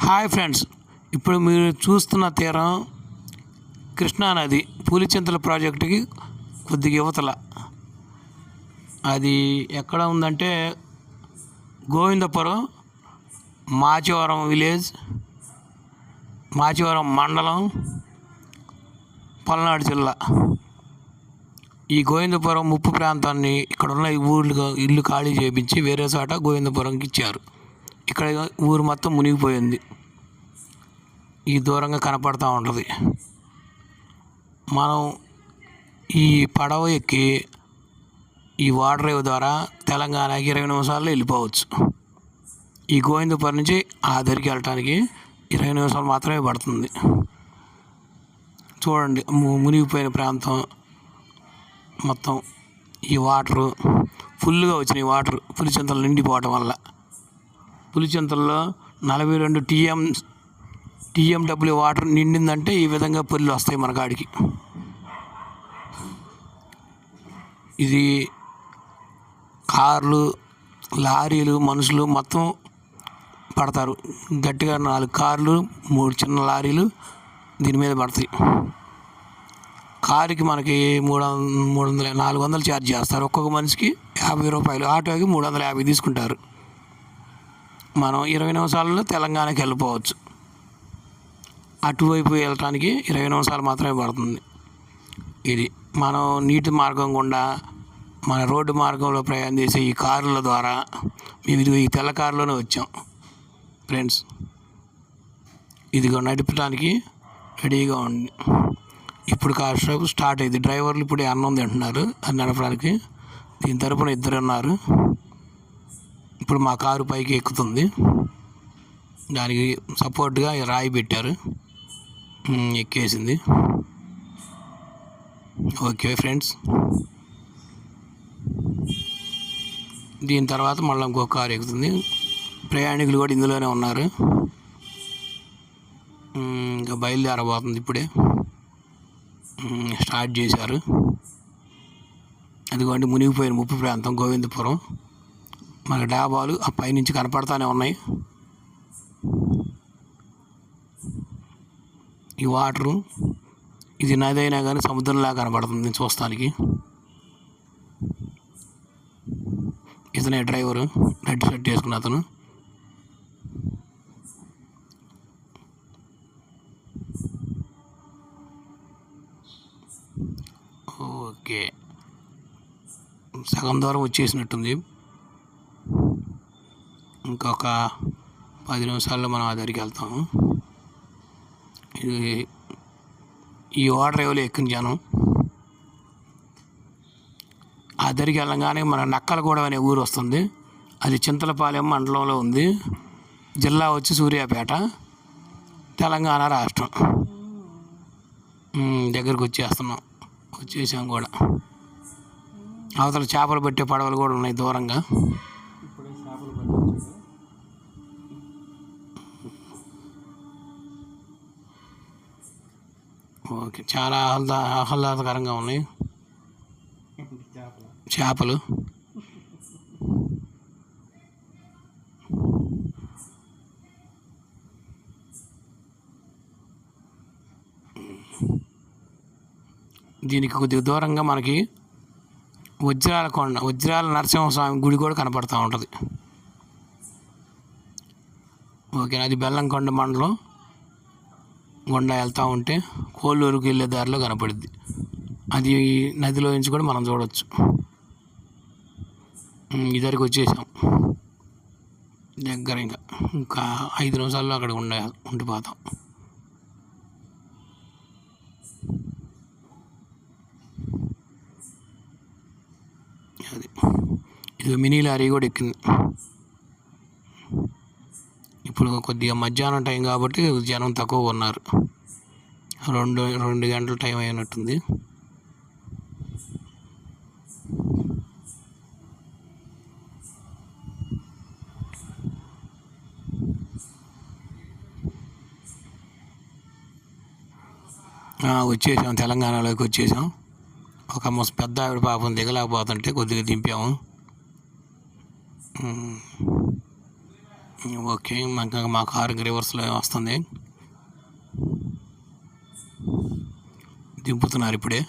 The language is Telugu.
హాయ్ ఫ్రెండ్స్, ఇప్పుడు మీరు చూస్తున్న తీరం కృష్ణానది పులిచింతల ప్రాజెక్టుకి కొద్దిగా యువతల. అది ఎక్కడ ఉందంటే గోవిందపురం, మాచవరం విలేజ్, మాచవరం మండలం, పల్నాడు జిల్లా. ఈ గోవిందపురం ముప్పు ప్రాంతాన్ని ఇక్కడ ఉన్న ఇల్లు ఖాళీ చేయించి వేరే చోట గోవిందపురంకి ఇచ్చారు. ఇక్కడ ఊరు మొత్తం మునిగిపోయింది. ఈ దూరంగా కనపడుతూ ఉంటుంది. మనం ఈ పడవ ఎక్కి ఈ వాటర్ డ్రైవ్ ద్వారా తెలంగాణకి 20 నిమిషాల్లో వెళ్ళిపోవచ్చు. ఈ గోవిందపురం నుంచి ఆ దగ్గరికి వెళ్ళటానికి 20 నిమిషాలు మాత్రమే పడుతుంది. చూడండి, మునిగిపోయిన ప్రాంతం మొత్తం. ఈ వాటరు ఫుల్గా వచ్చినాయి. వాటర్ పులిచింతలు నిండిపోవటం వల్ల పులిచింతల్లో 42 TMW వాటర్ నిండిందంటే ఈ విధంగా పొల్లు వస్తాయి మన కాడికి. ఇది కార్లు, లారీలు, మనుషులు మొత్తం పడతారు. గట్టిగా 4 కార్లు, 3 చిన్న లారీలు దీని మీద పడతాయి. కారుకి మనకి 400 ఛార్జ్ చేస్తారు. ఒక్కొక్క మనిషికి 50 రూపాయలు. ఆటోకి 350 తీసుకుంటారు. మనం 20 నిమిషాలలో తెలంగాణకి వెళ్ళిపోవచ్చు. అటువైపు వెళ్ళటానికి 20 నిమిషాలు మాత్రమే పడుతుంది. ఇది మనం నీటి మార్గం గుండా మన రోడ్డు మార్గంలో ప్రయాణం చేసే ఈ కారుల ద్వారా మేము ఈ తెల్ల కారులోనే వచ్చాం ఫ్రెండ్స్. ఇదిగో నడపడానికి రెడీగా ఉంది. ఇప్పుడు కాసేపు స్టార్ట్ అయింది. డ్రైవర్లు ఇప్పుడే అన్నం తింటున్నారు. అది నడపడానికి దీని తరపున 2 ఉన్నారు. ఇప్పుడు మా కారు పైకి ఎక్కుతుంది. దానికి సపోర్ట్గా రాయి పెట్టారు. ఎక్కేసింది. ఓకే ఫ్రెండ్స్, దీని తర్వాత మళ్ళీ ఇంకో కారు ఎక్కుతుంది. ప్రయాణికులు కూడా ఇందులోనే ఉన్నారు. ఇంకా బయలుదేరబోతుంది. ఇప్పుడే స్టార్ట్ చేశారు. అదిగోండి మునిగిపోయిన ముప్పు ప్రాంతం గోవిందపురం. మన డాబాలు ఆ పైనుంచి కనపడతానే ఉన్నాయి. ఈ వాటరు ఇది నది అయినా కానీ సముద్రంలా కనపడుతుంది చూస్తానికి. ఇతనే డ్రైవరు, రెడ్ షర్ట్ వేసుకున్న అతను. ఓకే, సగం దూరం వచ్చేసినట్టుంది. ఇంకొక 10 నిమిషాల్లో మనం ఆ దగ్గరికి వెళ్తాము. ఈ వాటర్ డ్రైవ్లో ఎక్కిన జనం ఆ దగ్గరికి వెళ్ళగానే మన నక్కలగూడెం అనే ఊరు వస్తుంది. అది చింతలపాలెం మండలంలో ఉంది. జిల్లా వచ్చి సూర్యాపేట, తెలంగాణ రాష్ట్రం. దగ్గరికి వచ్చేసాం కూడా. అవతల చేపలు పట్టే పడవలు కూడా ఉన్నాయి దూరంగా. ఓకే, చాలా ఆహ్లాదకరంగా ఉన్నాయి చేపలు. దీనికి కొద్దిగా దూరంగా మనకి వజ్రాల నరసింహస్వామి గుడి కూడా కనపడుతూ ఉంటుంది. ఓకే, అది బెల్లంకొండ మండలం గుండా వెళ్తూ ఉంటే కోళ్ళూరుకి వెళ్ళే దారిలో కనపడుద్ది. అది నదిలో నుంచి కూడా మనం చూడవచ్చు. ఇద్దరికి వచ్చేసాం దగ్గర. ఇంకా 5 నిమిషాల్లో అక్కడ ఉండిపోతాం. అది ఇది మినీ లారీ కూడా ఎక్కింది. ఇప్పుడు కొద్దిగా మధ్యాహ్నం టైం కాబట్టి జనం తక్కువ ఉన్నారు. 2 గంటల టైం అయినట్టుంది. వచ్చేసాం, తెలంగాణలోకి వచ్చేసాం. ఒక పెద్ద ఆవిడ పాపం దిగలేకపోతుంటే కొద్దిగా దింపాము. ఓకే, మా కారు రివర్స్లో వస్తుంది, దింపుతున్నారు ఇప్పుడే.